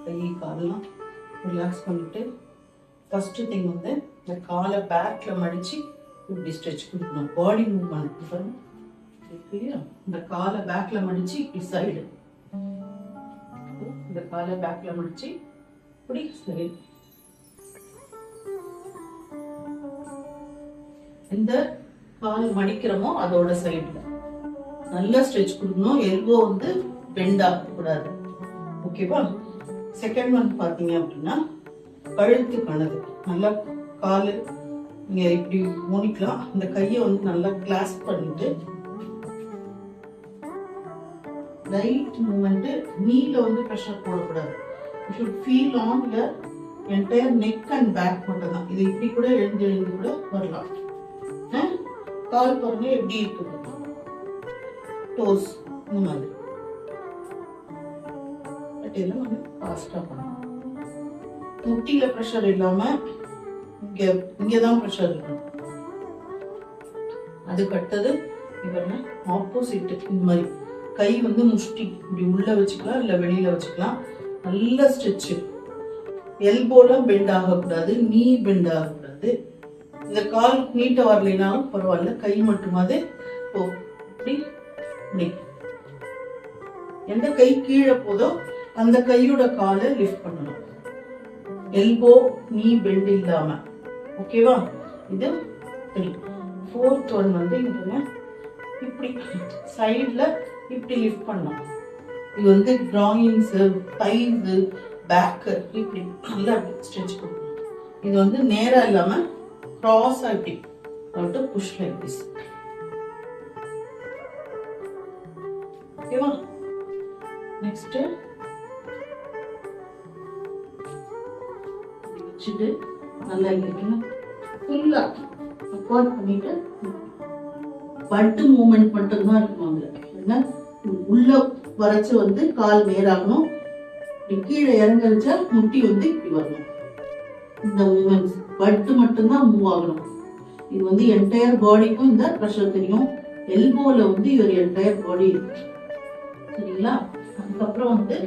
கை காலெல்லாம் ரிலாக்ஸ் பண்ணிட்டு first thing வந்து இந்த காலை பேக்ல மடிச்சு இப்படி ஸ்ட்ரெச் கொடுக்கணும். பாடி மூவ்மெண்ட் பாருங்க. இந்த காலை பேக்ல மடிச்சு இப்படி சைடு, இந்த காலை பேக்ல மடிச்சு இப்படி சைடு. இந்த கால் மடிக்கிறோமோ அதோட சைடுல நல்லா ஸ்ட்ரெச் கொடுக்கணும். எல்போ வந்து பெண்ட் ஆகக்கூடாது. ஓகேவா? செகண்ட் ஒன் பாத்தீங்க அப்படின்னா கழுத்து கணது. நல்லா காலு நீங்க இப்படி மூடிக்கலாம். இந்த கையை வந்து நல்லா கிளாஸ் பண்ணிட்டு லைட் மூமெண்ட், நீல வந்து ப்ரெஷர் போடக்கூடாது. You should feel on your entire neck and back மட்டும் தான். இது இப்படி கூட எழுந்து கூட வரலாம். கால் பாருங்க எப்படி இருக்குது, டோஸ் இந்த மாதிரி. பட் இதெல்லாம் வந்து ஃபாஸ்டா பண்ணணும். முட்டியில ப்ரெஷர் இல்லாம இங்கதான் ப்ரெஷர் இருக்கணும். அதுக்கு அடுத்தது இவங்க ஆப்போசிட் இந்த மாதிரி கை வந்து முஷ்டி இப்படி உள்ள வச்சுக்கலாம், இல்ல வெளியில வச்சுக்கலாம். நல்ல ஸ்ட்ரெச். எல்போலாம் பெண்ட் ஆகக்கூடாது, நீ பெண்ட் ஆகக்கூடாது. இந்த கால் நீட்ட வரலைனாலும் பரவாயில்ல, கை மட்டுமாவது இப்படி இப்படி. எந்த கை கீழே போதோ அந்த கையோட காலை லிஃப்ட் பண்ணணும். எல்போ நீ பெண்ட் இல்லாம. ஓகேவா? இது 3. ஃபோர்த் ஒன் வந்து இங்க இப்படி சைட்ல இப்படி லிஃப்ட் பண்ணணும். இது வந்து ட்ராயிங்ஸ், தைஸ், பேக் இப்படி நல்லா ஸ்ட்ரெச் பண்ணணும். இது வந்து நேரா இல்லாம கிராஸ் இப்படி புஷ் லைக் திஸ். ஓகேவா? நெக்ஸ்ட் வச்சுட்டு நல்லா இருக்கீங்க ஃபுல்லா சப்போர்ட் பண்ணிட்டு பட்டு மூவ்மெண்ட் மட்டும் தான் இருக்கும். அதுல உள்ள வரைச்சு வந்து கால் நேராகணும். கீழே இறங்கரிச்சா முட்டி வந்து இப்படி வரணும். இந்த மூவ்மெண்ட்ஸ் பட்டு மட்டும்தான் மூவ் ஆகணும். இது வந்து என்டையர் பாடிக்கும் இந்த ப்ரெஷர் தெரியும். எல்போல வந்து ஒரு என்டையர் பாடி இருக்கு. சரிங்களா? அதுக்கப்புறம் வந்து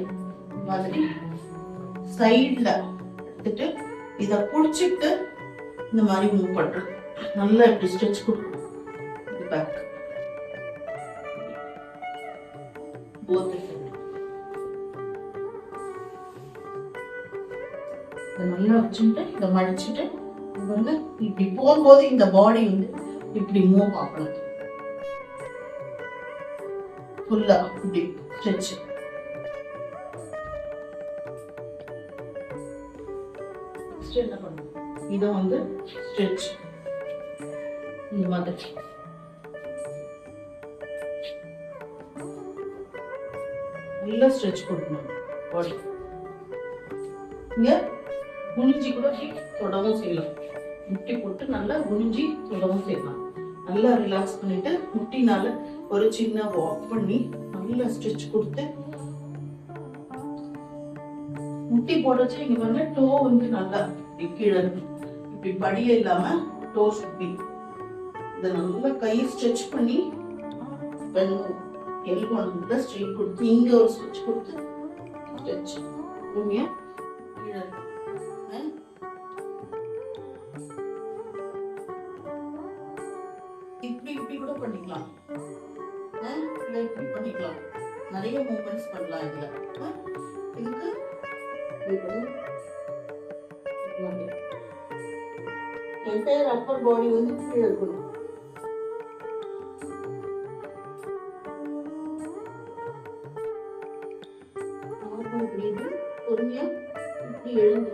மாதிரி சைட்ல எடுத்துட்டு இதை புடிச்சிட்டு இந்த மாதிரி மூவ் பண்றது. நல்லா இப்படி ஸ்ட்ரெச் கொடுக்கணும். பேக் நல்லா வச்சுட்டு இதை மடிச்சுட்டு வந்து இப்படி போகும்போது இந்த பாடி வந்து இப்படி மூவ் ஆகணும். ஃபுல்லா இப்படி ஸ்ட்ரெச். என்ன பண்ணும், இதை வந்து ஸ்ட்ரெச் இந்த மாதிரி நல்லா ஸ்ட்ரெச் கொடுக்கணும் பாடி. இங்க குனிஞ்சி கூட தொடவும் செய்யலாம். முட்டி போட்டு நல்லா குனிஞ்சி தொடவும் செய்யலாம். நல்லா ரிலாக்ஸ் பண்ணிட்டு முட்டினால ஒரு சின்ன வாக் பண்ணி நல்லா ஸ்ட்ரெச் கொடுத்து முட்டி போடச்சு. இங்க பாருங்க டோ வந்து நல்லா கீழே இப்படி படியே இல்லாம டோ சுத்தி இதை நல்லா கை ஸ்ட்ரெச் பண்ணி எல்போ நல்லா ஸ்ட்ரெயிட் கொடுத்து இங்க ஒரு ஸ்ட்ரெச் கொடுத்து ஸ்ட்ரெச் கீழே இப்படி இப்படி கூட பண்ணிக்கலாம். இப்படி பண்ணிக்கலாம். நிறைய மூவ்மெண்ட்ஸ் பண்ணலாம் இதுல. இதுக்கு என்டையர் அப்பர் பாடி வந்து கீழே இருக்கணும். பொறுமையா இப்படி எழுந்து